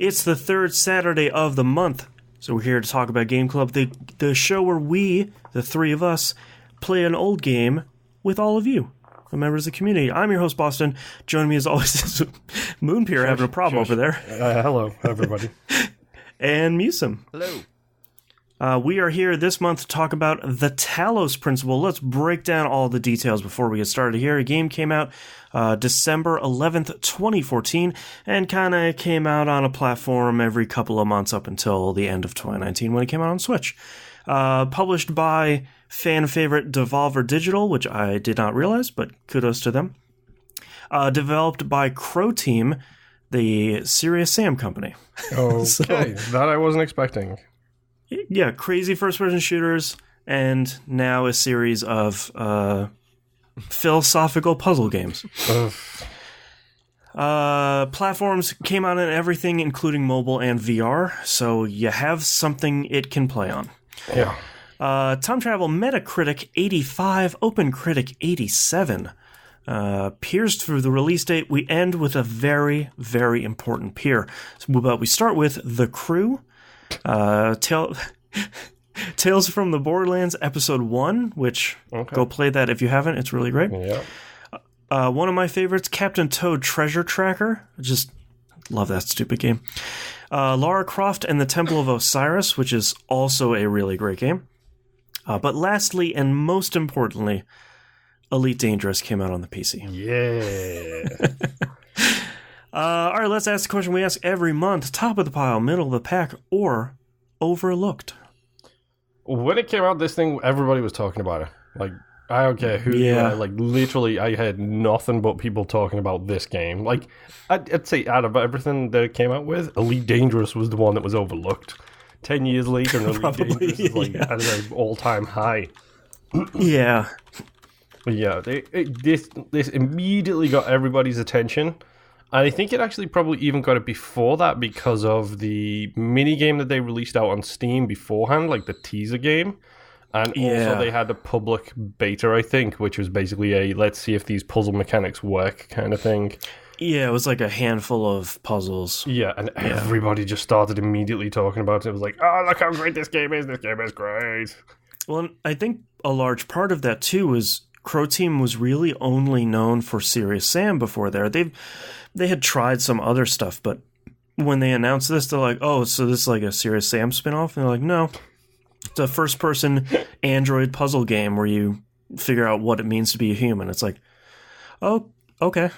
It's the third Saturday of the month, so we're here to talk about Game Club, the show where we, the three of us, play an old game with all of you, the members of the community. I'm your host, Boston. Joining me as always is Moonpir, having a problem over there. Hello, everybody. And MusiM. Hello. We are here this month to talk about the Talos principle. Let's break down all the details before we get started here. A game came out December 11th, 2014, and kind of came out on a platform every couple of months up until the end of 2019 when it came out on Switch. Published by fan favorite Devolver Digital, which I did not realize, but kudos to them. Developed by Crow Team, the Serious Sam company. Okay, that I wasn't expecting. Yeah, crazy first-person shooters, and now a series of philosophical puzzle games. Platforms came out in everything, including mobile and VR, so you have something it can play on. Yeah. Time travel, Metacritic 85, OpenCritic 87. Peers through the release date. We end with a very, very important peer. But we start with The Crew. Tales from the Borderlands Episode 1, which go play that if you haven't. It's really great. Yeah. One of my favorites, Captain Toad Treasure Tracker. I just love that stupid game. Lara Croft and the Temple of Osiris, which is also a really great game. But lastly, and most importantly, Elite Dangerous came out on the PC. Yeah. All right, let's ask the question we ask every month. Top of the pile, middle of the pack, or overlooked? When it came out, this thing, everybody was talking about it. Like, I don't care who you are. Like, literally, I had nothing but people talking about this game. Like, I'd say out of everything that it came out with, Elite Dangerous was the one that was overlooked. 10 years later, and Elite Dangerous is like at an all-time high. Yeah. Yeah, this immediately got everybody's attention. And I think it actually probably even got it before that because of the mini game that they released out on Steam beforehand, like the teaser game. And also they had a public beta, I think, which was basically a let's see if these puzzle mechanics work kind of thing. Yeah, it was like a handful of puzzles. Yeah, and everybody just started immediately talking about it. It was like, oh, look how great this game is. This game is great. Well, I think a large part of that, too, was Crow Team was really only known for Serious Sam before there. They had tried some other stuff, but when they announced this, they're like, oh, so this is like a Serious Sam spinoff? And they're like, no. It's a first-person Android puzzle game where you figure out what it means to be a human. It's like, oh, okay,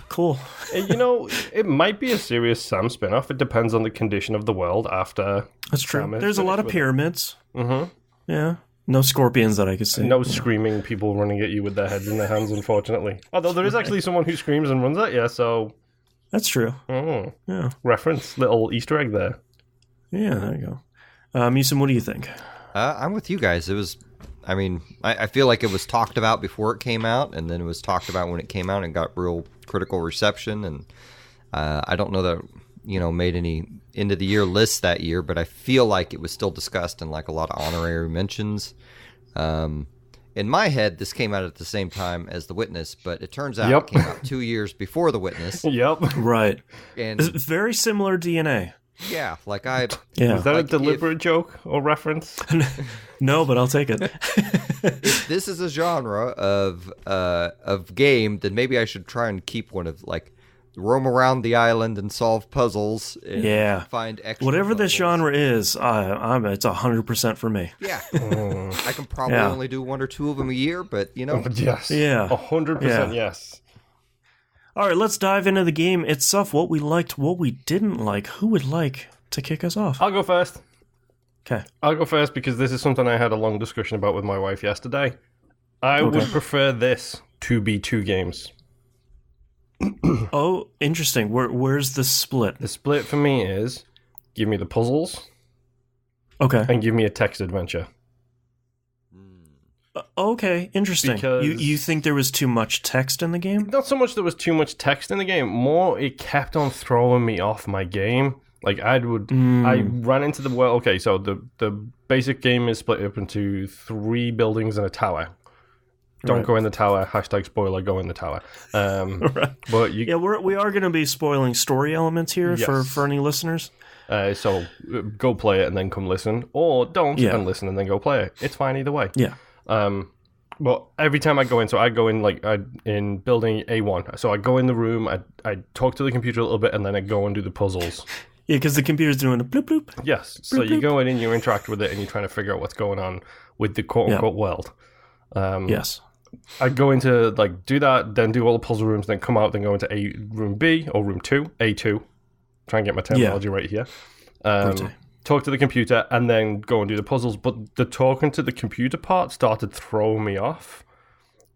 cool. You know, it might be a Serious Sam spinoff. It depends on the condition of the world after. That's true. There's a lot of pyramids. Mm-hmm. Yeah. No scorpions that I could see. No screaming people running at you with their heads in their hands, unfortunately. Although there is actually someone who screams and runs at you, so... That's true. Oh. Yeah. Reference, little Easter egg there. Yeah, there you go. MusiM, what do you think? I'm with you guys. It was, I mean, I feel like it was talked about before it came out, and then it was talked about when it came out and got real critical reception, and I don't know that, made any end of the year lists that year, but I feel like it was still discussed in like a lot of honorary mentions. In my head, this came out at the same time as The Witness, but it turns out it came out 2 years before The Witness. Yep. Right. And it's very similar DNA. Yeah, like Was that a deliberate joke or reference? No, but I'll take it. If this is a genre of game, then maybe I should try and keep one of like roam around the island and solve puzzles. And find extra whatever puzzles. this genre is. It's 100% for me. Yeah, I can probably only do one or two of them a year, but Yes. Yeah. 100% yes. All right, let's dive into the game itself. What we liked, what we didn't like. Who would like to kick us off? I'll go first. Okay. I'll go first because this is something I had a long discussion about with my wife yesterday. I would prefer this to be two games. Oh, interesting. Where's the split? The split for me is give me the puzzles and give me a text adventure. Okay, interesting. Because you think there was too much text in the game? Not so much there was too much text in the game, more it kept on throwing me off my game. Like I ran into the world. Okay, so the basic game is split up into 3 buildings and a tower. Don't go in the tower. Hashtag spoiler, go in the tower. Right. But we are going to be spoiling story elements here for any listeners. So go play it and then come listen, or don't and listen and then go play it. It's fine either way. Yeah. But every time I go in, so I go in in building A1. So I go in the room, I talk to the computer a little bit, and then I go and do the puzzles. Yeah, because the computer's doing a bloop bloop. Yes. So you go in and you interact with it, and you're trying to figure out what's going on with the quote-unquote world. Yes. I go into, do that, then do all the puzzle rooms, then come out, then go into room B, or room 2, A2. Try and get my terminology right here. Talk to the computer, and then go and do the puzzles. But the talking to the computer part started throwing me off,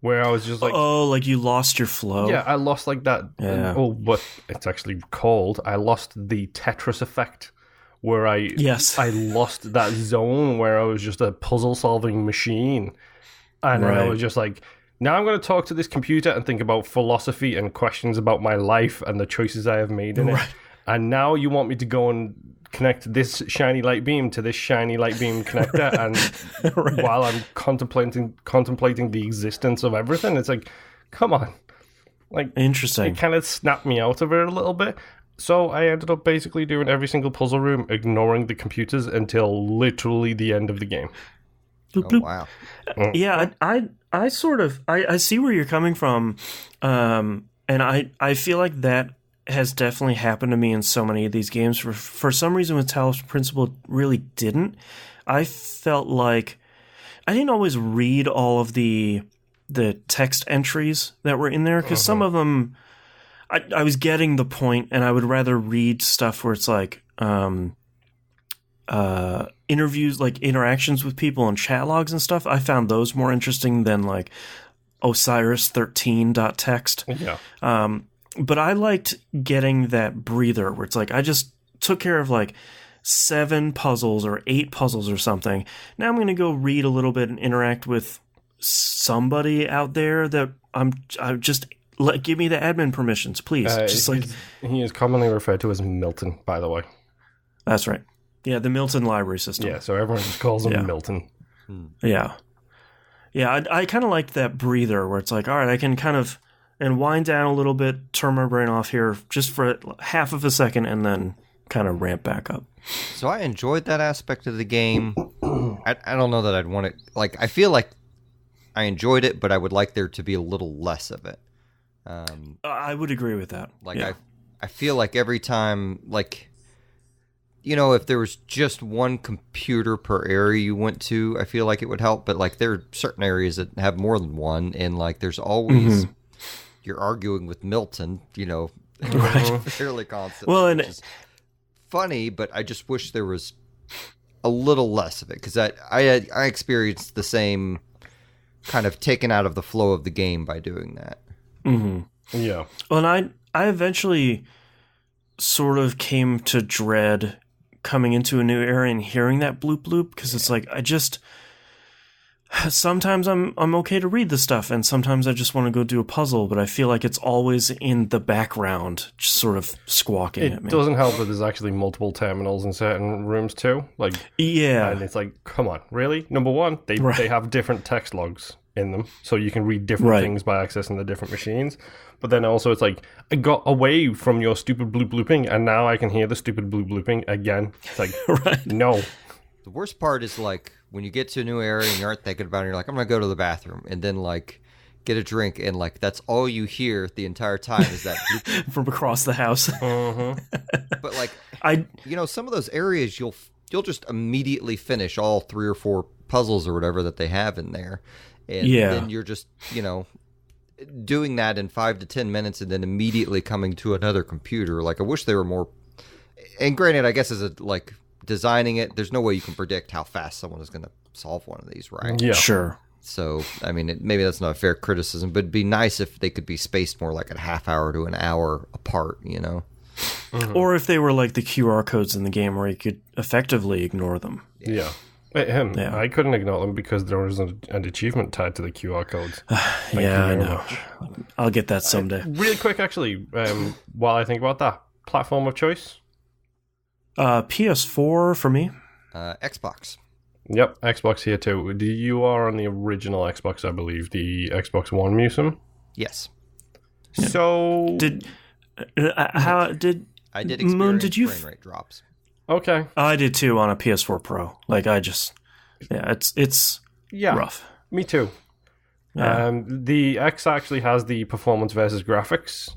where I was just like... Oh, like you lost your flow? Yeah, I lost that... Yeah. What it's actually called. I lost the Tetris effect, where I lost that zone where I was just a puzzle-solving machine. And I was just like, now I'm going to talk to this computer and think about philosophy and questions about my life and the choices I have made in it. And now you want me to go and connect this shiny light beam to this shiny light beam connector, and while I'm contemplating the existence of everything, it's like, come on. Interesting. It kind of snapped me out of it a little bit. So I ended up basically doing every single puzzle room, ignoring the computers until literally the end of the game. Bloop, bloop. Wow. Yeah, I sort of I see where you're coming from, and I feel like that has definitely happened to me in so many of these games. For some reason, with Talos Principle, it really didn't. I felt like I didn't always read all of the text entries that were in there, because some of them I was getting the point, and I would rather read stuff where it's like interviews, like interactions with people and chat logs and stuff. I found those more interesting than like Osiris13.txt. Yeah. But I liked getting that breather where it's like I just took care of like 7 puzzles or 8 puzzles or something. Now I'm going to go read a little bit and interact with somebody out there that give me the admin permissions, please. He is commonly referred to as Milton, by the way. That's right. Yeah, the Milton library system. Yeah, so everyone just calls him Milton. Yeah. Yeah, I kind of liked that breather where it's like, all right, I can kind of wind down a little bit, turn my brain off here just for half of a second, and then kind of ramp back up. So I enjoyed that aspect of the game. I don't know that I'd want it. Like, I feel like I enjoyed it, but I would like there to be a little less of it. I would agree with that. I feel like every time, like, you know, if there was just one computer per area you went to, I feel like it would help. But like, there are certain areas that have more than one, and like, there's always you're arguing with Milton, you know, fairly constant. Well, and it's funny, but I just wish there was a little less of it, because I experienced the same kind of taken out of the flow of the game by doing that. Yeah. Well, and I eventually sort of came to dread coming into a new area and hearing that bloop bloop, because it's like sometimes I'm okay to read the stuff, and sometimes I just want to go do a puzzle, but I feel like it's always in the background, just sort of squawking at me. It doesn't help that there's actually multiple terminals in certain rooms too. Like, yeah, and it's like, come on, really? Number one, they have different text logs in them, so you can read different things by accessing the different machines. But then also it's like, I got away from your stupid bloop blooping, and now I can hear the stupid bloop blooping again. It's like, no. The worst part is like when you get to a new area and you aren't thinking about it, you're like, I'm gonna go to the bathroom, and then like get a drink, and like that's all you hear the entire time is that bloop from across the house. But like, some of those areas you'll just immediately finish all 3 or 4 puzzles or whatever that they have in there. And then you're just, doing that in 5 to 10 minutes and then immediately coming to another computer. Like, I wish they were more... And granted, I guess designing it, there's no way you can predict how fast someone is going to solve one of these, right? Yeah. Sure. So, I mean, maybe that's not a fair criticism, but it'd be nice if they could be spaced more like a half hour to an hour apart, Or if they were like the QR codes in the game where you could effectively ignore them. Yeah. I couldn't ignore them because there was an achievement tied to the QR codes. I know. I'll get that someday. Really quick, actually, while I think about that, platform of choice? PS4 for me. Xbox. Yep, Xbox here too. You are on the original Xbox, I believe, the Xbox One MusiM. Yes. Yeah. So I did experience Moon, did you frame rate drops. Okay. I did too on a PS4 Pro. Like it's rough. Me too. Yeah. The X actually has the performance versus graphics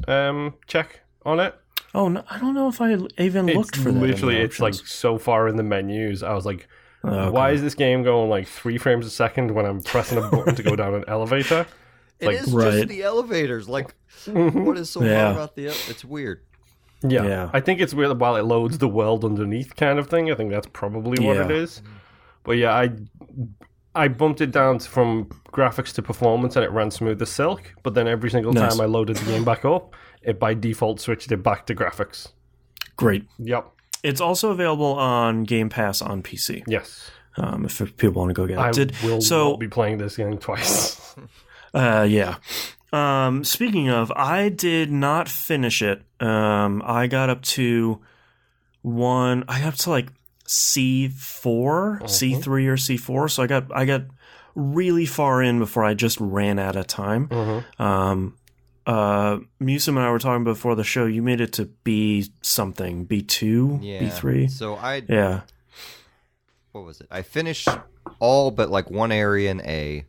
check on it. Oh, no, I don't know if I even looked for that. Literally, it's like so far in the menus. I was like, Okay. why is this game going like 3 frames a second when I'm pressing a button to go down an elevator? It is just the elevators. Like, what is so hard about it's weird. Yeah. I think it's weird while it loads the world underneath kind of thing. I think that's probably what it is. But yeah, I bumped it down from graphics to performance and it ran smooth as silk. But then every single time I loaded the game back up, it by default switched it back to graphics. Great. Yep. It's also available on Game Pass on PC. Yes. If people want to go get it. I will not be playing this game twice. Yeah. Speaking of, I did not finish it. I got up to like C4, C3 or C4. So I got really far in before I just ran out of time. MusiM and I were talking before the show. You made it to B something, B2, B3. So what was it? I finished all but like one area in A.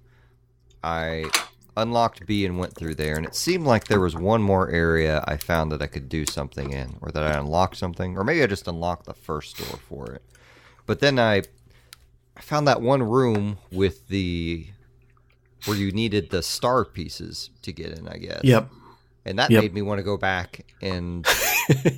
I unlocked B and went through there, and it seemed like there was one more area I found that I could do something in, or that I unlocked something, or maybe I just unlocked the first door for it. But then I found that one room with where you needed the star pieces to get in, I guess. Yep. And that made me want to go back and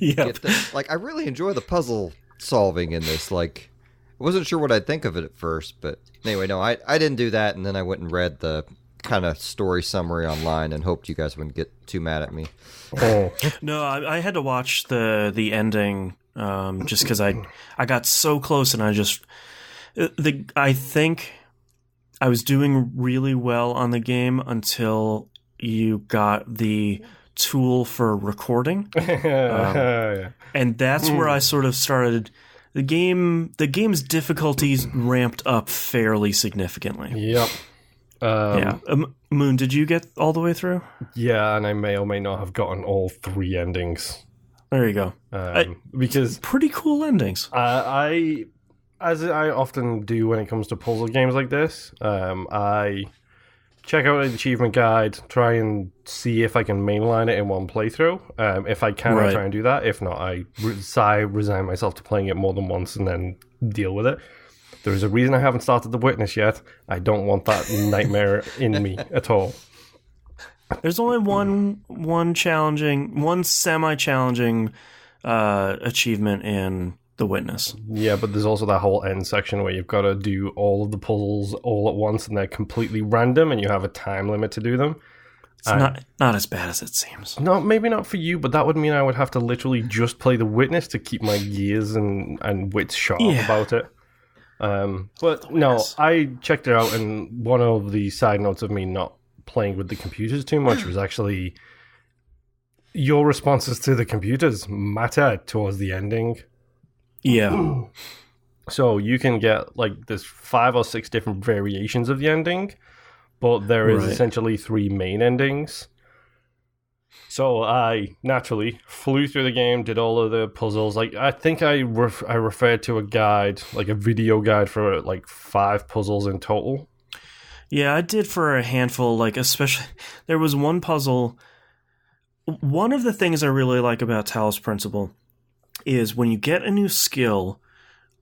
get this. Like, I really enjoy the puzzle solving in this. Like, I wasn't sure what I'd think of it at first, but anyway, no, I didn't do that, and then I went and read the kind of story summary online and hoped you guys wouldn't get too mad at me. No, I had to watch the ending just because I got so close, and I think I was doing really well on the game until you got the tool for recording, and that's where I sort of started. The game's difficulties ramped up fairly significantly. Yep. Moon, did you get all the way through? Yeah, and I may or may not have gotten all 3 endings. There you go. Because pretty cool endings. As I often do when it comes to puzzle games like this, I check out an achievement guide, try and see if I can mainline it in one playthrough. If I can, I try and do that. If not, I resign myself to playing it more than once and then deal with it. There's a reason I haven't started The Witness yet. I don't want that nightmare in me at all. There's only one semi-challenging achievement in The Witness. Yeah, but there's also that whole end section where you've got to do all of the puzzles all at once, and they're completely random, and you have a time limit to do them. It's not as bad as it seems. No, maybe not for you, but that would mean I would have to literally just play The Witness to keep my gears and wits sharp about it. But no, I checked it out, and one of the side notes of me not playing with the computers too much was actually your responses to the computers matter towards the ending. Yeah. So you can get like there's 5 or 6 different variations of the ending, but there is essentially 3 main endings. So I naturally flew through the game, did all of the puzzles. Like I think I referred to a guide, like a video guide for like 5 puzzles in total. Yeah, I did for a handful. Like especially, there was one puzzle. One of the things I really like about Talos Principle is when you get a new skill,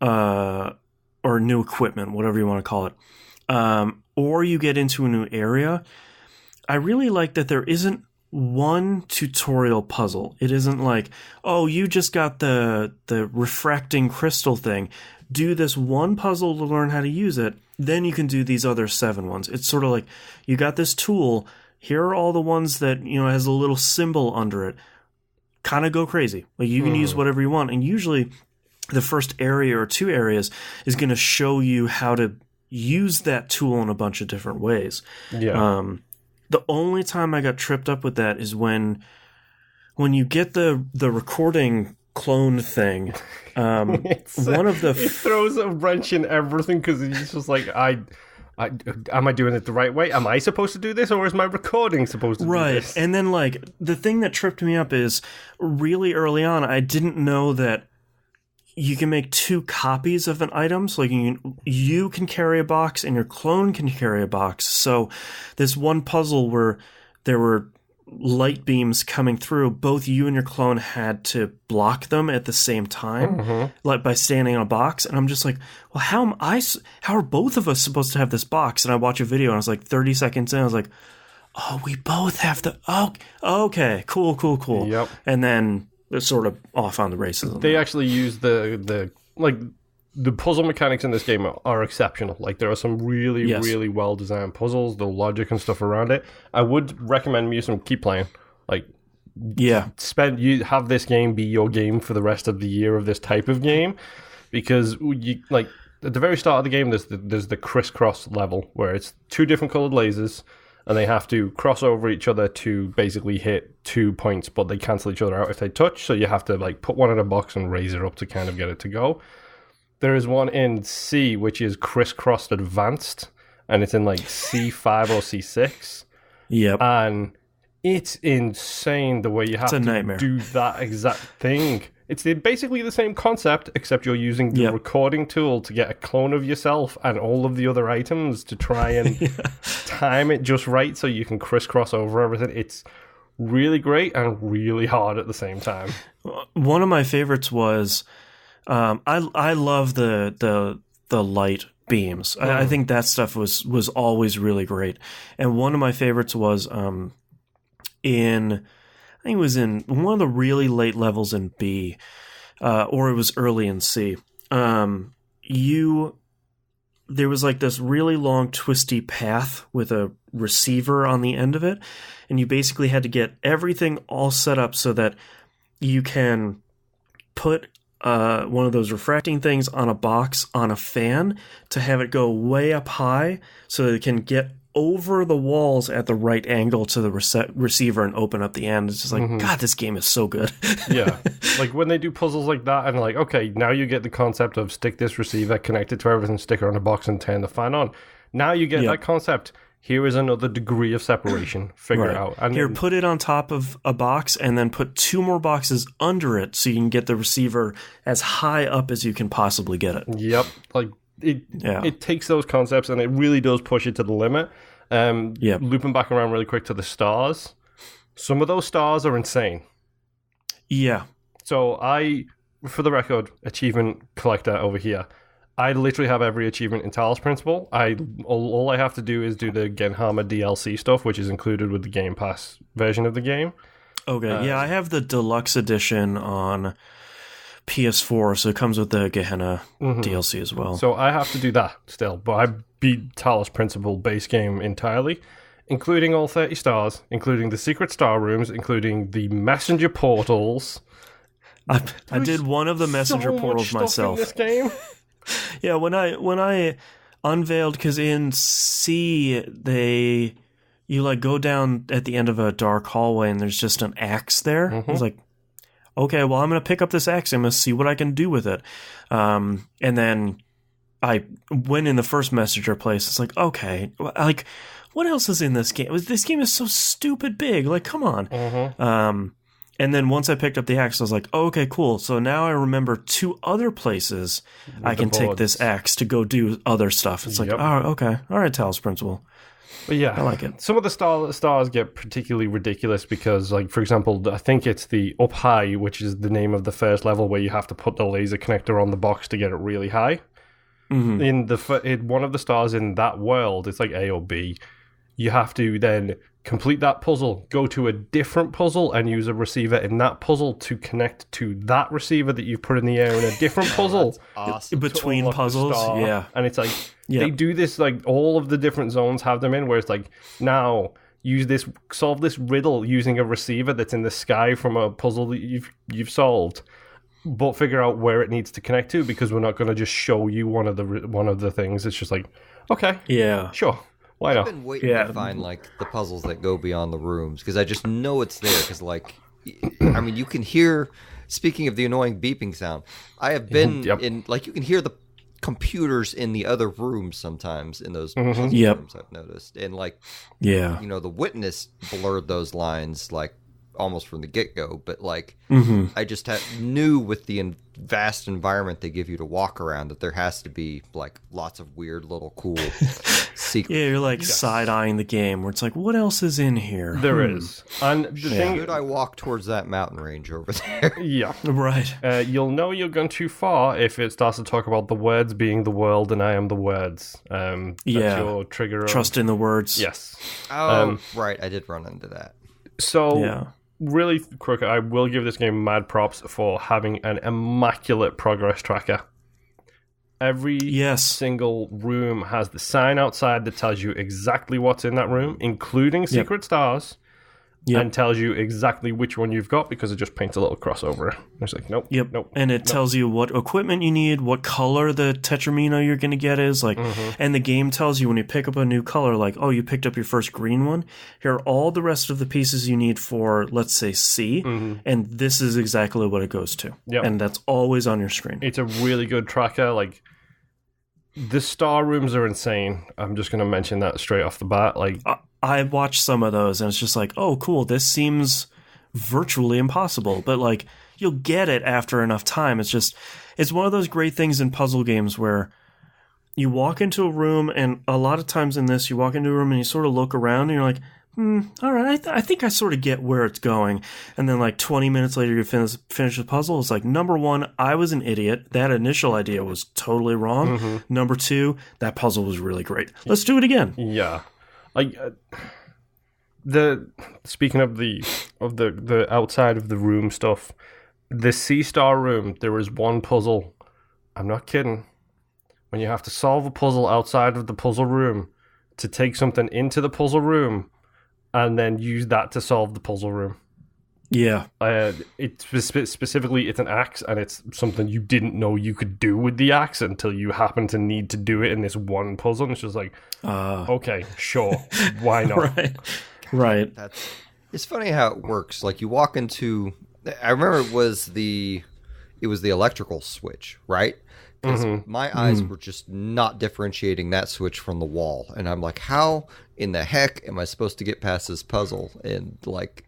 or new equipment, whatever you want to call it, or you get into a new area. I really like that there isn't one tutorial puzzle. It isn't like, oh, you just got the refracting crystal thing. Do this one puzzle to learn how to use it, then you can do these other 7 ones. It's sort of like, you got this tool, here are all the ones that, has a little symbol under it. Kind of go crazy. Like you can use whatever you want, and usually the first area or 2 areas is going to show you how to use that tool in a bunch of different ways. Yeah. The only time I got tripped up with that is when you get the recording clone thing. One of the it throws a wrench in everything because he's just like, am I doing it the right way? Am I supposed to do this, or is my recording supposed to do this? Right, and then like the thing that tripped me up is really early on, I didn't know that you can make 2 copies of an item. So like you can carry a box, and your clone can carry a box. So this one puzzle where there were light beams coming through, both you and your clone had to block them at the same time, like by standing on a box. And I'm just like, well, how are both of us supposed to have this box? And I watch a video, and I was like 30 seconds in, I was like, oh, we both have the, oh, okay, cool. Yep. And then it's sort of off on the races. They actually use the puzzle mechanics in this game are exceptional. Like, there are some really well designed puzzles, the logic and stuff around it. I would recommend MusiM keep playing. Like, yeah, you have this game be your game for the rest of the year of this type of game, because you like at the very start of the game there's the crisscross level where it's 2 different colored lasers, and they have to cross over each other to basically hit 2 points, but they cancel each other out if they touch. So you have to like put one in a box and raise it up to kind of get it to go. There is one in C, which is crisscrossed advanced, and it's in like C5 or C6. Yep. And it's insane the way you have to do that exact thing. It's basically the same concept, except you're using the recording tool to get a clone of yourself and all of the other items to try and time it just right so you can crisscross over everything. It's really great and really hard at the same time. One of my favorites was... I love the light beams. I think that stuff was always really great. And one of my favorites was I think it was in one of the really late levels in B, or it was early in C. There was like this really long twisty path with a receiver on the end of it, and you basically had to get everything all set up so that you can put one of those refracting things on a box on a fan to have it go way up high so that it can get over the walls at the right angle to the receiver and open up the end. It's just like, God, this game is so good. Yeah. Like when they do puzzles like that and like, okay, now you get the concept of stick this receiver, connect it to everything, stick it on a box and turn the fan on. Now you get that concept. Here is another degree of separation. Figure it out. And here, put it on top of a box and then put 2 more boxes under it so you can get the receiver as high up as you can possibly get it. Yep. Like it takes those concepts and it really does push it to the limit. Looping back around really quick to the stars. Some of those stars are insane. Yeah. So for the record, achievement collector over here, I literally have every achievement in Talos Principle. All I have to do is do the Genhama DLC stuff, which is included with the Game Pass version of the game. Okay, I have the deluxe edition on PS4, so it comes with the Gehenna DLC as well. So I have to do that still, but I beat Talos Principle base game entirely, including all 30 stars, including the secret star rooms, including the messenger portals. I did one of the messenger portals myself. In this game. Yeah, when I unveiled, because in C you like go down at the end of a dark hallway and there's just an axe there. I was like, okay, well I'm gonna pick up this axe. I'm gonna see what I can do with it. And then I went in the first messenger place. It's like, okay, like what else is in this game? This game is so stupid big. Like, come on. And then once I picked up the axe, I was like, oh, okay, cool. So now I remember 2 other places I can take this axe to go do other stuff. It's like, oh, okay. All right, Talos Principle. But yeah, I like it. Some of the stars get particularly ridiculous because, like, for example, I think it's the Up High, which is the name of the first level where you have to put the laser connector on the box to get it really high. In one of the stars in that world, it's like A or B. You have to then complete that puzzle, go to a different puzzle, and use a receiver in that puzzle to connect to that receiver that you've put in the air in a different puzzle. Awesome. Between puzzles, yeah. And it's like, they do this, like, all of the different zones have them in, where it's like, now, solve this riddle using a receiver that's in the sky from a puzzle that you've solved, but figure out where it needs to connect to, because we're not going to just show you one of the things. It's just like, okay, yeah, sure. Why not? I've been waiting to find like the puzzles that go beyond the rooms because I just know it's there. Because like I mean, you can hear. Speaking of the annoying beeping sound, I have been in like you can hear the computers in the other rooms sometimes in those rooms. I've noticed, and like the witness blurred those lines like almost from the get-go, but like I just knew with the vast environment they give you to walk around that there has to be like lots of weird little cool secrets. Yeah, you're like side-eyeing the game where it's like, what else is in here? There is. And the thing, should I walk towards that mountain range over there? Yeah. Right. You'll know you're gone too far if it starts to talk about the words being the world and I am the words. That's your trigger. Trust in the words. Yes. Oh, right. I did run into that. So, really quick, I will give this game mad props for having an immaculate progress tracker. Every single room has the sign outside that tells you exactly what's in that room, including secret stars, and tells you exactly which one you've got because it just paints a little crossover. It's like, nope. And it tells you what equipment you need, what color the Tetramino you're going to get is, like, and the game tells you when you pick up a new color, like, oh, you picked up your first green one. Here are all the rest of the pieces you need for, let's say, C, and this is exactly what it goes to. And that's always on your screen. It's a really good tracker. Like, the star rooms are insane. I'm just going to mention that straight off the bat. Like, I watched some of those, and it's just like, oh, cool, this seems virtually impossible. But, like, you'll get it after enough time. It's one of those great things in puzzle games where you walk into a room, and a lot of times in this, you walk into a room and you sort of look around, and you're like, all right, I think I sort of get where it's going. And then, like, 20 minutes later, you finish the puzzle. It's like, number one, I was an idiot. That initial idea was totally wrong. Number two, that puzzle was really great. Let's do it again. Yeah. Like, speaking of the outside of the room stuff, the C-star room, there is one puzzle. I'm not kidding. When you have to solve a puzzle outside of the puzzle room to take something into the puzzle room and then use that to solve the puzzle room. Yeah. Specifically, it's an axe, and it's something you didn't know you could do with the axe until you happen to need to do it in this one puzzle. And it's just like, okay, sure, why not? Right. It's funny how it works. Like you walk into, I remember it was the electrical switch, right? Because my eyes were just not differentiating that switch from the wall, and I'm like, how in the heck am I supposed to get past this puzzle? And like,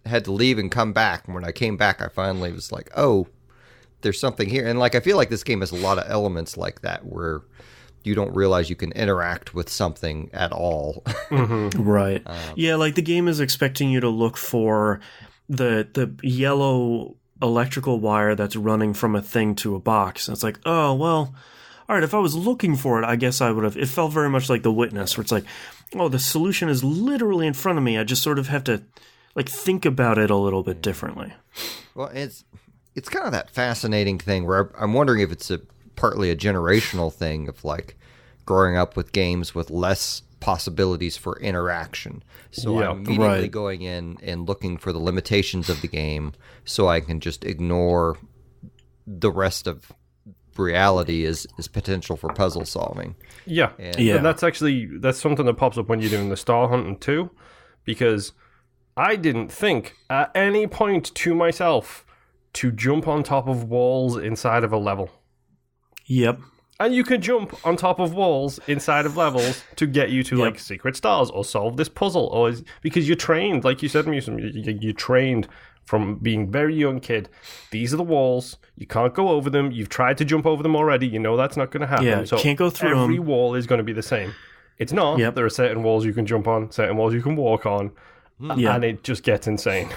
had to leave and come back. And when I came back, I finally was like, oh, there's something here. And like, I feel like this game has a lot of elements like that where you don't realize you can interact with something at all. Right. Yeah, like the game is expecting you to look for the yellow electrical wire that's running from a thing to a box. And it's like, oh, well, all right, if I was looking for it, I guess I would have. It felt very much like The Witness, where it's like, oh, the solution is literally in front of me. I just sort of have to like think about it a little bit differently. Well, it's kind of that fascinating thing where I'm wondering if it's partly a generational thing of like growing up with games with less possibilities for interaction. So I'm immediately going in and looking for the limitations of the game so I can just ignore the rest of reality as potential for puzzle solving. And that's something that pops up when you're doing the star hunting too, because I didn't think at any point to myself to jump on top of walls inside of a level. Yep. And you can jump on top of walls inside of levels to get you to like secret stars or solve this puzzle, because you're trained, like you said, MusiM, you're trained from being very young kid. These are the walls. You can't go over them. You've tried to jump over them already. You know that's not going to happen. Yeah, so can't go through every them. wall is going to be the same. It's not. Yep. There are certain walls you can jump on, certain walls you can walk on, and it just gets insane.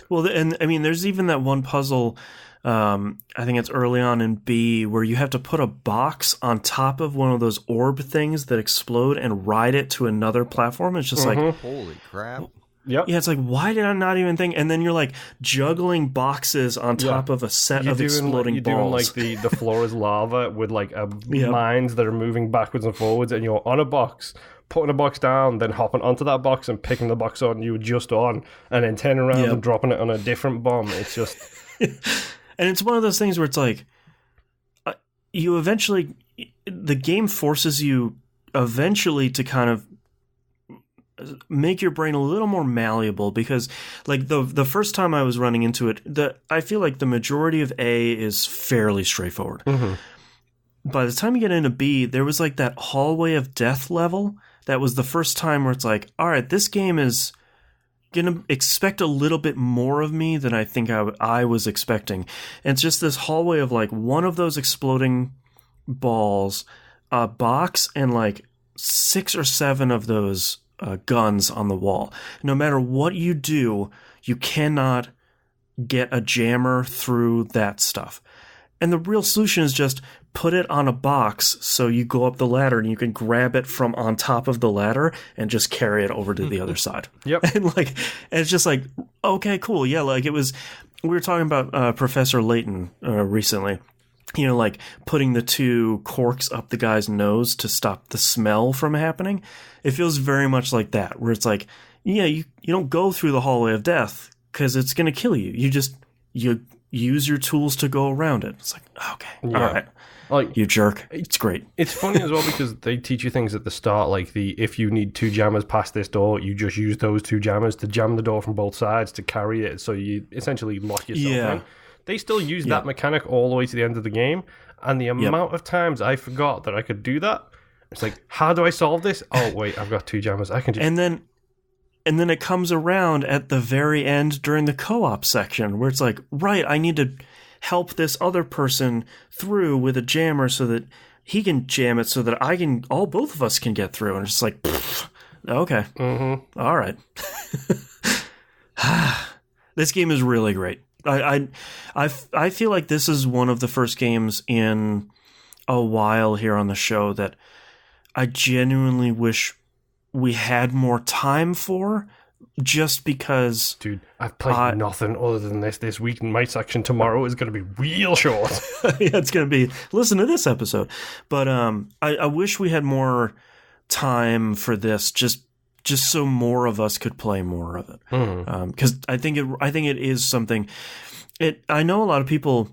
Well, and I mean, there's even that one puzzle, I think it's early on in B, where you have to put a box on top of one of those orb things that explode and ride it to another platform. It's just like, holy crap. Yeah, it's like, why did I not even think? And then you're like juggling boxes on top of a set of exploding balls. You're doing like the floor is lava with like mines that are moving backwards and forwards, and you're on a box, putting a box down, then hopping onto that box and picking the box on you were just on, and then turning around and dropping it on a different bomb. It's just... And it's one of those things where it's like, you eventually... The game forces you eventually to kind of make your brain a little more malleable, because like the first time I was running into it, I feel like the majority of A is fairly straightforward. Mm-hmm. By the time you get into B, there was like that hallway of death level. That was the first time where it's like, all right, this game is gonna expect a little bit more of me than I think I was expecting. And it's just this hallway of like one of those exploding balls, a box, and like 6 or 7 of those guns on the wall. No matter what you do, you cannot get a jammer through that stuff. And the real solution is just put it on a box so you go up the ladder and you can grab it from on top of the ladder and just carry it over to the other side. Yep. And it's just like, okay, cool. Yeah, like we were talking about Professor Layton recently. You know, like putting the 2 corks up the guy's nose to stop the smell from happening. It feels very much like that, where it's like, yeah, you don't go through the hallway of death because it's going to kill you. You use your tools to go around it. It's like, okay, all right. Like, you jerk. It's great. It's funny as well because they teach you things at the start, like if you need 2 jammers past this door, you just use those 2 jammers to jam the door from both sides to carry it, so you essentially lock yourself in. They still use that mechanic all the way to the end of the game, and the amount of times I forgot that I could do that, it's like, how do I solve this? Oh, wait, I've got 2 jammers. I can just... And then it comes around at the very end during the co-op section, where it's like, right, I need to help this other person through with a jammer so that he can jam it so that both of us can get through. And it's just like, okay, all right. This game is really great. I feel like this is one of the first games in a while here on the show that I genuinely wish we had more time for, just because... Dude, I've played nothing other than this week, and my section tomorrow is going to be real short. Yeah, it's going to be, listen to this episode. But I wish we had more time for this, just so more of us could play more of it. Because I think it is something... I know a lot of people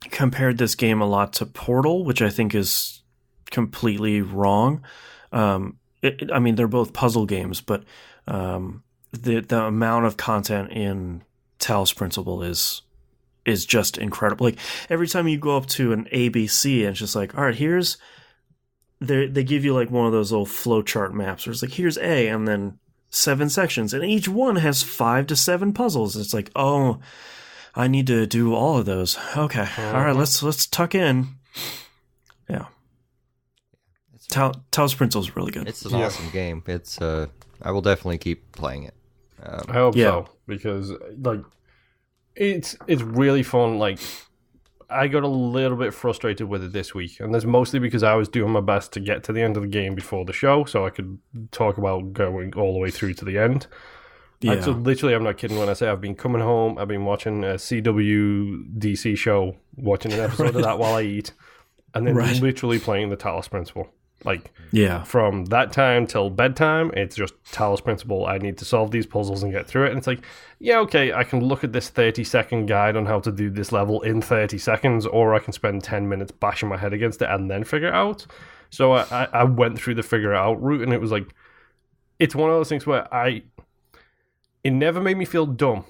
compared this game a lot to Portal, which I think is completely wrong. I mean, they're both puzzle games, but the amount of content in Talos Principle is just incredible. Like, every time you go up to an ABC, and it's just like, all right, they give you like one of those little flowchart maps where it's like, here's A, and then 7 sections, and each one has 5 to 7 puzzles. It's like, oh, I need to do all of those. Okay, all right, let's tuck in. Yeah. Talos Principle is really good. It's an awesome game. It's I will definitely keep playing it. I hope so, because like it's really fun. Like, I got a little bit frustrated with it this week, and that's mostly because I was doing my best to get to the end of the game before the show, so I could talk about going all the way through to the end. Yeah. So literally, I'm not kidding when I say I've been coming home, I've been watching a CWDC show, watching an episode of that while I eat, and then literally playing the Talos Principle. Like, from that time till bedtime, it's just Talos Principle. I need to solve these puzzles and get through it. And it's like, yeah, okay, I can look at this 30-second guide on how to do this level in 30 seconds, or I can spend 10 minutes bashing my head against it and then figure it out. So I went through the figure it out route, and it was like, it's one of those things where it never made me feel dumb.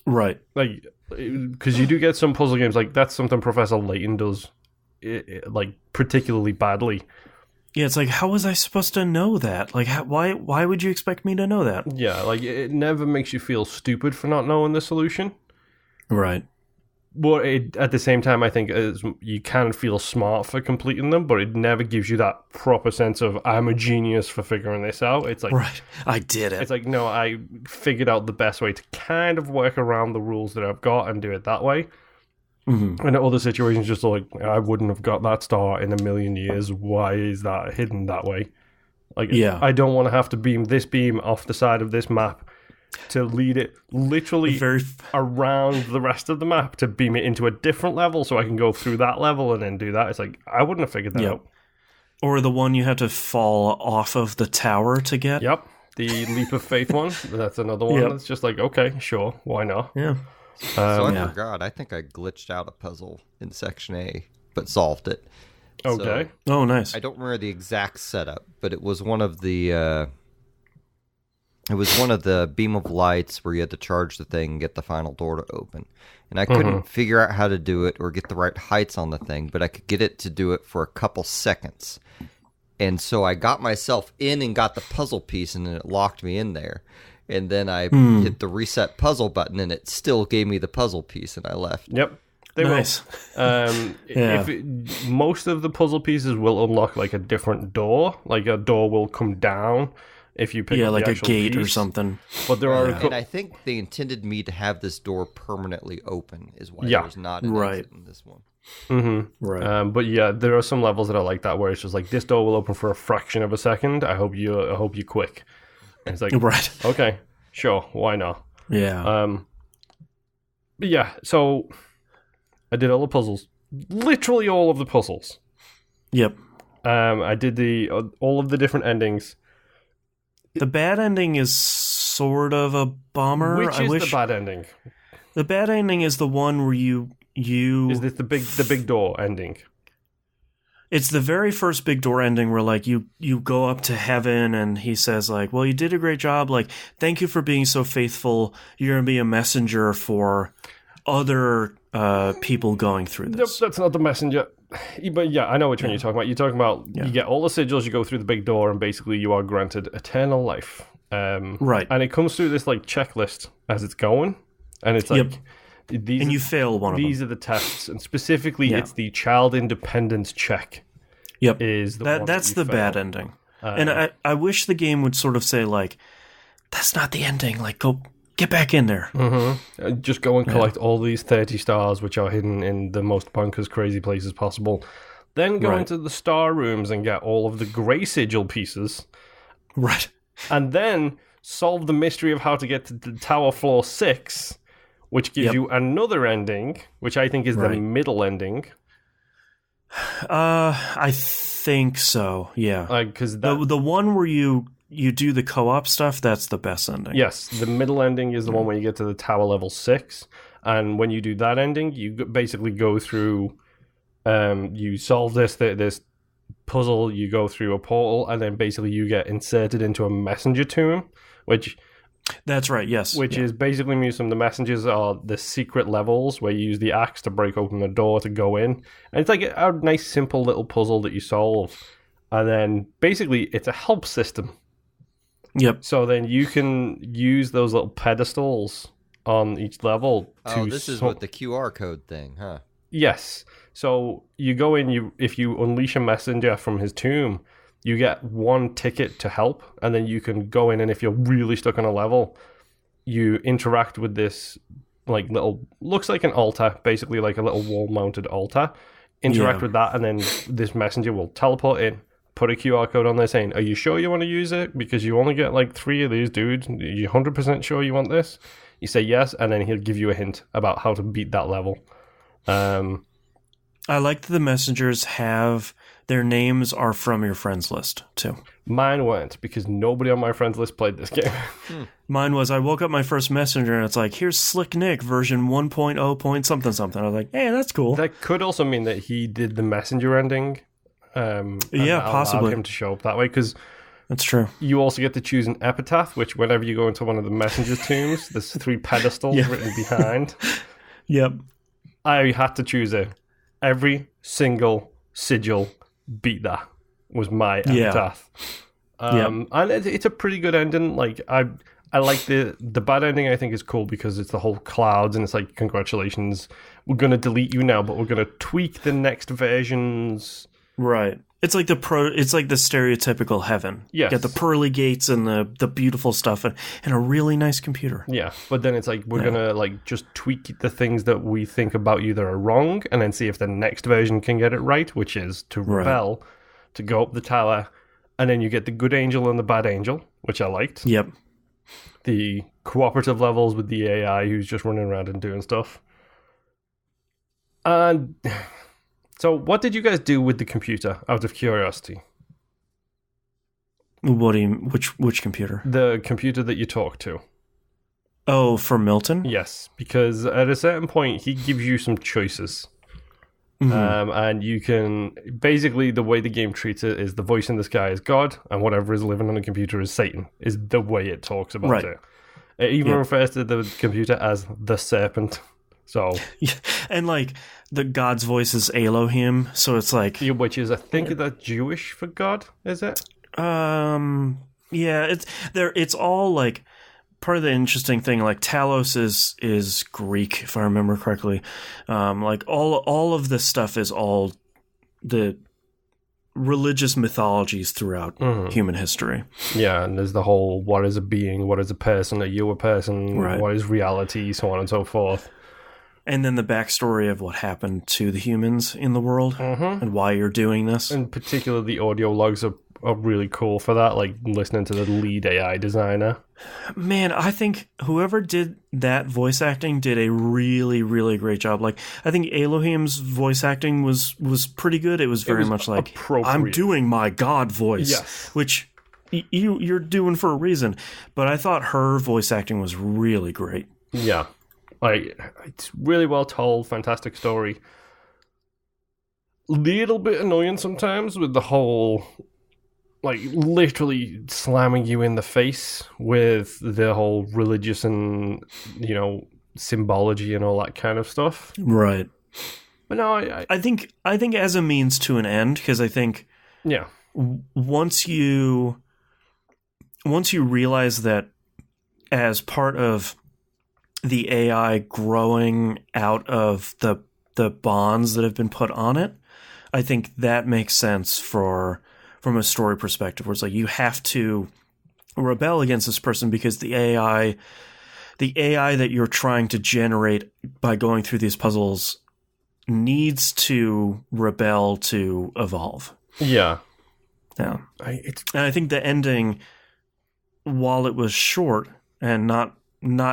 Right. Like, because you do get some puzzle games, like, that's something Professor Layton does, like, particularly badly. Yeah, it's like, how was I supposed to know that? Like, why would you expect me to know that? Yeah, like, it never makes you feel stupid for not knowing the solution. Right. But at the same time, I think you can feel smart for completing them, but it never gives you that proper sense of, I'm a genius for figuring this out. It's like, right, I did it. It's like, no, I figured out the best way to kind of work around the rules that I've got and do it that way. Mm-hmm. And in other situations, just like, I wouldn't have got that star in a million years. Why is that hidden that way? Like, I don't want to have to beam this beam off the side of this map to lead it literally around the rest of the map to beam it into a different level so I can go through that level and then do that. It's like, I wouldn't have figured that out. Or the one you have to fall off of the tower to get. Yep. The Leap of Faith one. That's another one. It's just like, okay, sure, why not? Yeah. So I forgot. I think I glitched out a puzzle in Section A, but solved it. Okay. So, oh, nice. I don't remember the exact setup, but it was one of the It was one of the beam of lights where you had to charge the thing and get the final door to open. And I couldn't figure out how to do it or get the right heights on the thing, but I could get it to do it for a couple seconds. And so I got myself in and got the puzzle piece, and then it locked me in there. And then I hit the reset puzzle button, and it still gave me the puzzle piece, and I left. Yep. They Nice. will. Most of the puzzle pieces will unlock like a different door. Like a door will come down if you pick up like the a actual gate or piece. something. But there are And I think they intended me to have this door permanently open, is why Yeah. there's not an Right. exit in this one. Right. But yeah, there are some levels that are like that where it's just like this door will open for a fraction of a second. I hope you quick. And it's like Right. okay, sure, why not? Yeah. But yeah, so I did all the puzzles, literally all of the puzzles. Yep. I did all of the different endings. The bad ending is sort of a bummer. Which is the bad ending? The bad ending is the one where you Is this the big door ending? It's the very first big door ending where like you go up to heaven and he says like, well, you did a great job. Like, thank you for being so faithful. You're going to be a messenger for other people going through Nope, this. that's not the messenger. But yeah, I know which one you're talking about. You're talking about you get all the sigils, you go through the big door, and basically you are granted eternal life. Right. And it comes through this like checklist as it's going, and it's like these. And you fail one of them. These are the tests, and specifically, Yeah. it's the child independence check. Yep. Is the one That's that the you fail. bad ending. And I wish the game would sort of say like, that's not the ending. Like, go get back in there. Just go and collect all these 30 stars, which are hidden in the most bonkers, crazy places possible. Then go Right. into the star rooms and get all of the grey sigil pieces. Right. And then solve the mystery of how to get to the tower floor 6, which gives Yep. you another ending, which I think is the Right. middle ending. I think so. Yeah. Because The one where you do the co-op stuff, that's the best ending. yes, the middle ending is the one where you get to the tower level 6. And when you do that ending, you basically go through, you solve this puzzle, you go through a portal, and then basically you get inserted into a messenger tomb, which That's right. Yes. is basically MusiM. The messengers are the secret levels where you use the axe to break open the door to go in. And it's like a nice, simple little puzzle that you solve. And then basically it's a help system. Yep. So then you can use those little pedestals on each level to... Oh, this is what the QR code thing, huh? Yes. So you go in, if you unleash a messenger from his tomb, you get one ticket to help, and then you can go in, and if you're really stuck on a level, you interact with this like little, looks like an altar, basically like a little wall-mounted altar. Interact with that, and then this messenger will teleport in, put a QR code on there saying, are you sure you want to use it? Because you only get like 3 of these dudes. Are you 100% sure you want this? You say yes, and then he'll give you a hint about how to beat that level. I like that the messengers have their names are from your friends list too. Mine weren't, because nobody on my friends list played this game. Mine was, I woke up my first messenger and it's like, here's Slick Nick version 1.0 point something something. I was like, hey, that's cool. That could also mean that he did the messenger ending. And Yeah, that allowed possibly. him to show up that way, because That's true. you also get to choose an epitaph, which whenever you go into one of the messenger's tombs, there's 3 pedestals written behind. Yep. I had to choose it. Every single sigil beat that was my epitaph. And it's a pretty good ending. Like I like the bad ending. I think is cool because it's the whole clouds, and it's like, congratulations, we're gonna delete you now, but we're gonna tweak the next versions. Right. It's like it's like the stereotypical heaven. Yes. You got the pearly gates and the beautiful stuff and a really nice computer. Yeah, but then it's like we're gonna like just tweak the things that we think about you that are wrong, and then see if the next version can get it right, which is to rebel, to go up the tower, and then you get the good angel and the bad angel, which I liked. Yep. The cooperative levels with the AI who's just running around and doing stuff. And so, what did you guys do with the computer? Out of curiosity, What do you which computer? the computer that you talk to. Oh, for Milton? Yes, because at a certain point he gives you some choices. And you can basically, the way the game treats it is the voice in the sky is God, and whatever is living on the computer is Satan. Is the way it talks about it. It even refers to the computer as the serpent. So, and like the God's voice is Elohim, so it's like, which is, I think, that's Jewish for God. Is it? Yeah, it's there. It's all like part of the interesting thing. Like Talos is Greek, if I remember correctly. Like all of this stuff is all the religious mythologies throughout human history. Yeah, and there's the whole what is a being, what is a person, are you a person, what is reality, so on and so forth. And then the backstory of what happened to the humans in the world and why you're doing this. In particular, the audio logs are really cool for that, like listening to the lead AI designer. Man, I think whoever did that voice acting did a really, really great job. Like, I think Elohim's voice acting was pretty good. It was very much like, I'm doing my God voice, which you're doing for a reason. But I thought her voice acting was really great. Yeah. Like, it's really well told, fantastic story. Little bit annoying sometimes with the whole, like, literally slamming you in the face with the whole religious and, you know, symbology and all that kind of stuff. Right. But no, I think as a means to an end, because I think once you realize that as part of the AI growing out of the bonds that have been put on it, I think that makes sense from a story perspective, where it's like you have to rebel against this person because the AI that you're trying to generate by going through these puzzles needs to rebel to evolve. Yeah. Yeah. And I think the ending, while it was short and not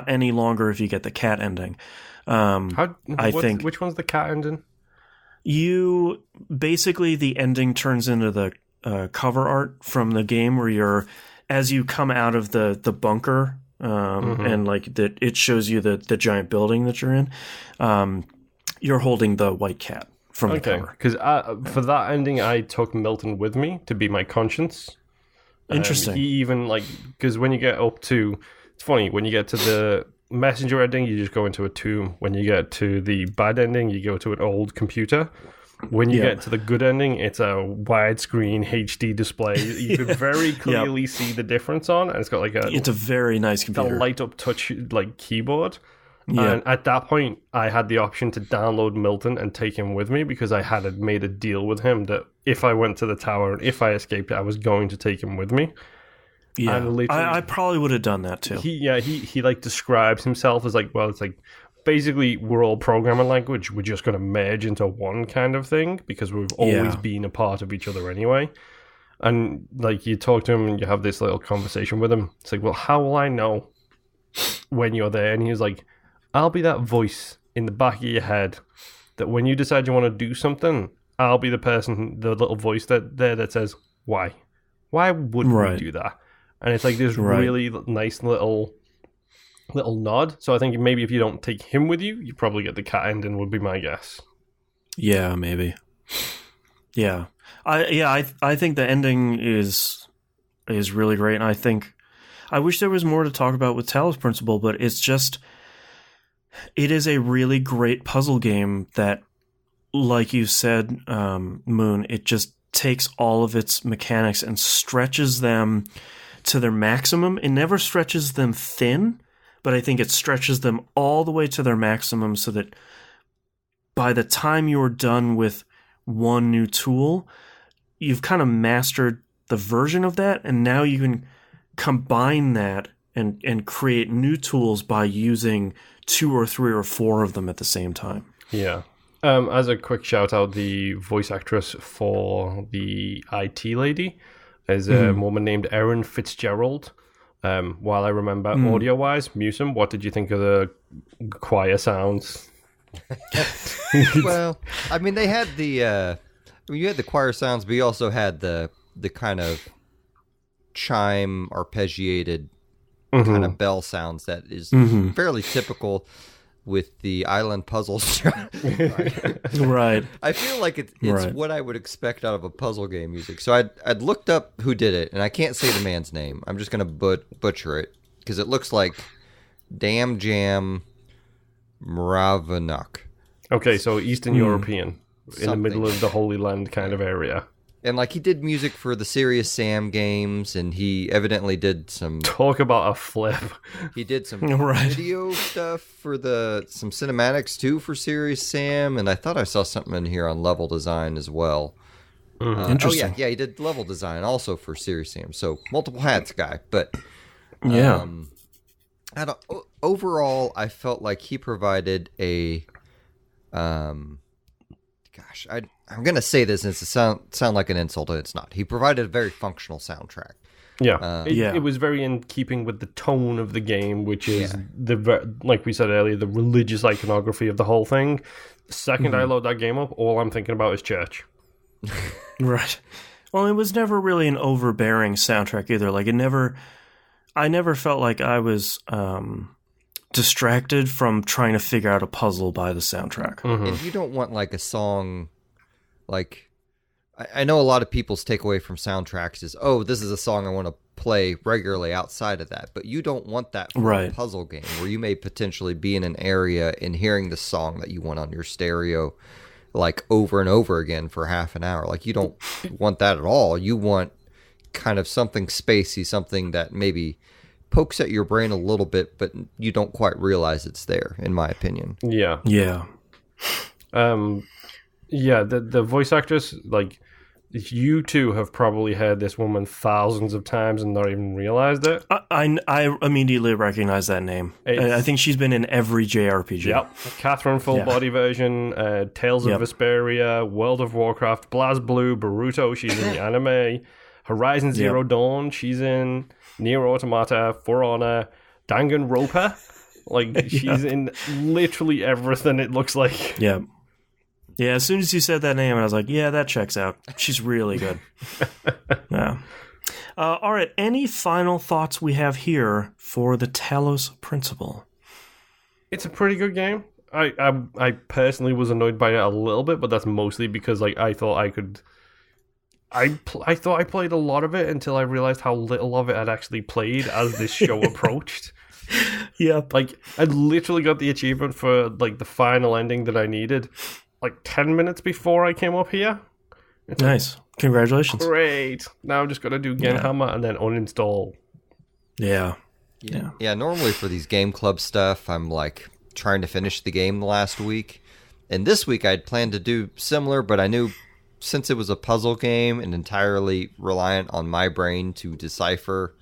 any longer if you get the cat ending. Which one's the cat ending? You basically, the ending turns into the cover art from the game where as you come out of the bunker and like that, it shows you the giant building that you're in. You're holding the white cat from the cover. Because for that ending, I took Milton with me to be my conscience. Interesting. He even because when you get up to, it's funny, when you get to the messenger ending, you just go into a tomb. When you get to the bad ending, you go to an old computer. When you get to the good ending, it's a widescreen HD display. You can very clearly see the difference on, and it's got it's a very nice computer. The light up touch keyboard. Yeah. And at that point, I had the option to download Milton and take him with me because I had made a deal with him that if I went to the tower and if I escaped, I was going to take him with me. Yeah, I probably would have done that too. He describes himself as it's basically we're all programming language. We're just going to merge into one kind of thing because we've always been a part of each other anyway. And you talk to him and you have this little conversation with him. It's like, well, how will I know when you're there? And he's like, I'll be that voice in the back of your head that when you decide you want to do something, I'll be the person, the little voice that says, why? Why would we do that? And it's like this really nice little nod. So I think maybe if you don't take him with you, you probably get the cat ending would be my guess. Yeah, maybe. Yeah. I think the ending is really great, and I wish there was more to talk about with Talos Principle, but it is a really great puzzle game that, like you said, Moon, it just takes all of its mechanics and stretches them to their maximum. It never stretches them thin, but I think it stretches them all the way to their maximum so that by the time you're done with one new tool, you've kind of mastered the version of that, and now you can combine that and create new tools by using 2 or 3 or 4 of them at the same time. Yeah. As a quick shout out, the voice actress for the IT lady is a woman named Erin Fitzgerald. While I remember audio-wise, MusiM, what did you think of the choir sounds? Well, I mean, they had you had the choir sounds, but you also had the kind of chime arpeggiated kind of bell sounds that is fairly typical with the island puzzles. Right. I feel like it's Right. what I would expect out of a puzzle game music. So I'd looked up who did it, and I can't say the man's name. I'm just going to butcher it because it looks like Dam Jam Mravanuk. Okay, so Eastern European, in the middle Something. of the Holy Land kind of area. And like he did music for the Serious Sam games, and he evidently did some. Talk about a flip. He did some Right. video stuff for some cinematics too for Serious Sam, and I thought I saw something in here on level design as well. Interesting. Oh yeah, he did level design also for Serious Sam. So multiple hats guy, but Yeah. overall, I felt like he provided a. I'm gonna say this and it's sound like an insult, and it's not. He provided a very functional soundtrack. Yeah. Yeah. It was very in keeping with the tone of the game, which is, like we said earlier, the religious iconography of the whole thing. The second I load that game up, all I'm thinking about is church. Right. Well, it was never really an overbearing soundtrack either. Like I never felt like I was distracted from trying to figure out a puzzle by the soundtrack. And you don't want like a song, like I know a lot of people's takeaway from soundtracks is, oh, this is a song I want to play regularly outside of that. But you don't want that for a Right. puzzle game where you may potentially be in an area and hearing the song that you want on your stereo like over and over again for half an hour. Like you don't want that at all. You want kind of something spacey, something that maybe pokes at your brain a little bit, but you don't quite realize it's there, in my opinion. Yeah. Yeah. Yeah, the voice actress, like, you two have probably heard this woman thousands of times and not even realized it. I immediately recognize that name. I think she's been in every JRPG. Yep. Catherine full body version, Tales of Vesperia, World of Warcraft, BlazBlue, Boruto, she's in the anime, Horizon Zero Dawn, she's in Nier Automata, For Honor, Danganronpa. Like, she's in literally everything, it looks like. Yeah. Yeah, as soon as you said that name, I was like, yeah, that checks out. She's really good. Yeah. All right, any final thoughts we have here for the Talos Principle? It's a pretty good game. I personally was annoyed by it a little bit, but that's mostly because like I thought I could. I thought I played a lot of it until I realized how little of it I'd actually played as this show approached. Yep. Like I literally got the achievement for like the final ending that I needed like 10 minutes before I came up here. It's Nice. Congratulations. great. Now I'm just gonna do Genhammer and then uninstall. Yeah. Yeah, normally for these game club stuff, I'm like trying to finish the game the last week. And this week I'd planned to do similar, but I knew since it was a puzzle game and entirely reliant on my brain to decipher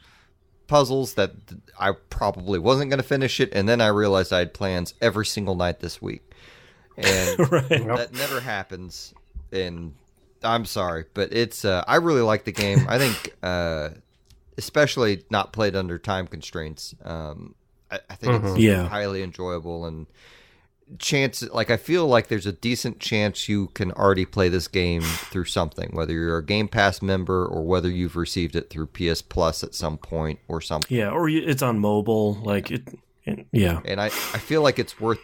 puzzles that I probably wasn't going to finish it. And then I realized I had plans every single night this week. And that never happens. And I'm sorry, but it's I really like the game. I think especially not played under time constraints. I think it's highly enjoyable, and I feel like there's a decent chance you can already play this game through something, whether you're a Game Pass member or whether you've received it through PS Plus at some point or something. Yeah, or it's on mobile, like it. Yeah. And I feel like it's worth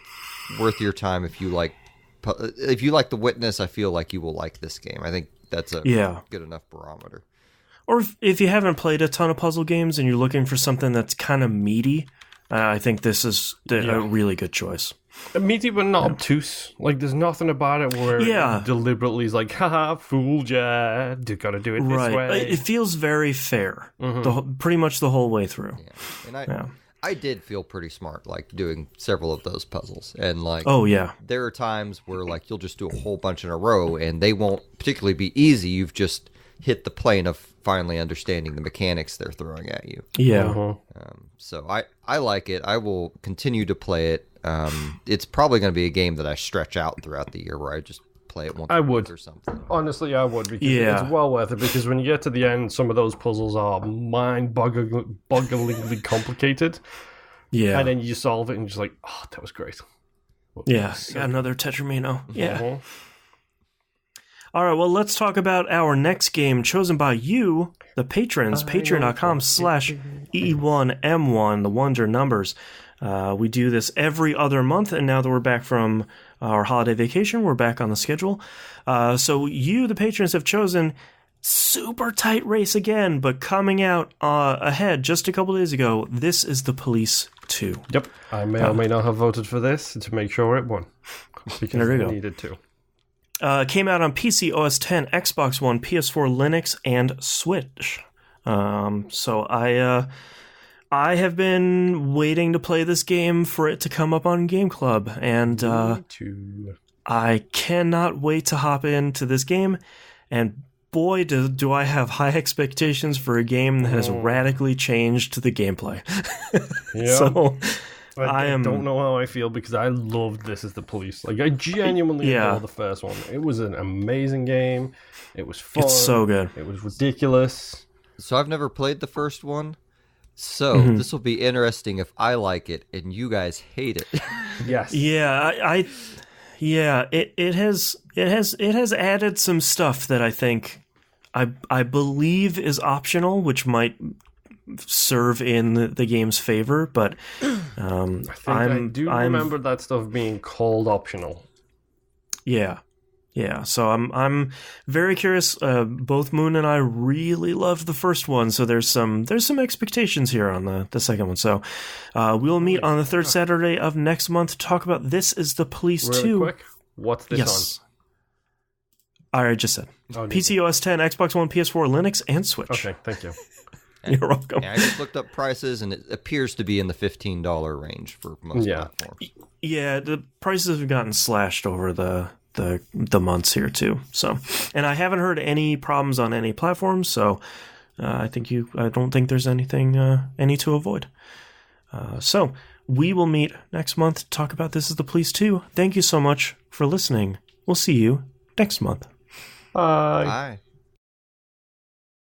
your time if you like The Witness. I feel like you will like this game. I think that's a good enough barometer. Or if you haven't played a ton of puzzle games and you're looking for something that's kind of meaty, I think this is a really good choice. Meaty but not obtuse. Like, there's nothing about it where it deliberately is like, haha, fooled ya, gotta do it this way. It feels very fair, pretty much the whole way through. Yeah. And I did feel pretty smart, like, doing several of those puzzles. And, like, there are times where, like, you'll just do a whole bunch in a row, and they won't particularly be easy. You've just hit the plane of finally understanding the mechanics they're throwing at you. Yeah. So I like it. I will continue to play it. It's probably going to be a game that I stretch out throughout the year where I just play it once a month or something. Honestly, I would, because it's well worth it, because when you get to the end, some of those puzzles are mind-bogglingly complicated. Yeah. And then you solve it and you're just like, oh, that was great. Yeah, got another Tetramino. Yeah. All right, well, let's talk about our next game chosen by you, the patrons, patreon.com/E1M1, the ones are numbers. We do this every other month, and now that we're back from our holiday vacation, we're back on the schedule. So you, the patrons, have chosen super tight race again, but coming out ahead just a couple days ago, This Is the Police 2. Yep, I may or may not have voted for this to make sure it won. Because there we I go. needed to. Came out on PC, OS X, Xbox One, PS4, Linux, and Switch. So I have been waiting to play this game for it to come up on Game Club, and Me too. I cannot wait to hop into this game, and boy, do I have high expectations for a game that has radically changed the gameplay. Yeah. So I don't know how I feel because I loved This Is the Police. Like, I genuinely adore the first one. It was an amazing game. It was fun. It's so good. It was ridiculous. So I've never played the first one. So this will be interesting if I like it and you guys hate it. Yes. Yeah, it has added some stuff that I think I believe is optional, which might serve in the game's favor, but I do remember that stuff being called optional. Yeah, so I'm very curious. Both Moon and I really loved the first one, so there's some expectations here on the second one. So we'll meet on the third Saturday of next month to talk about This Is the Police 2. Really quick, what's this on? I just said. Oh, PC, OS X, Xbox One, PS4, Linux, and Switch. Okay, thank you. You're welcome. I just looked up prices, and it appears to be in the $15 range for most platforms. Yeah, the prices have gotten slashed over the months here too. So, and I haven't heard any problems on any platforms. So, I don't think there's anything any to avoid. So we will meet next month to talk about This Is the Police 2. Thank you so much for listening. We'll see you next month. Bye. Bye.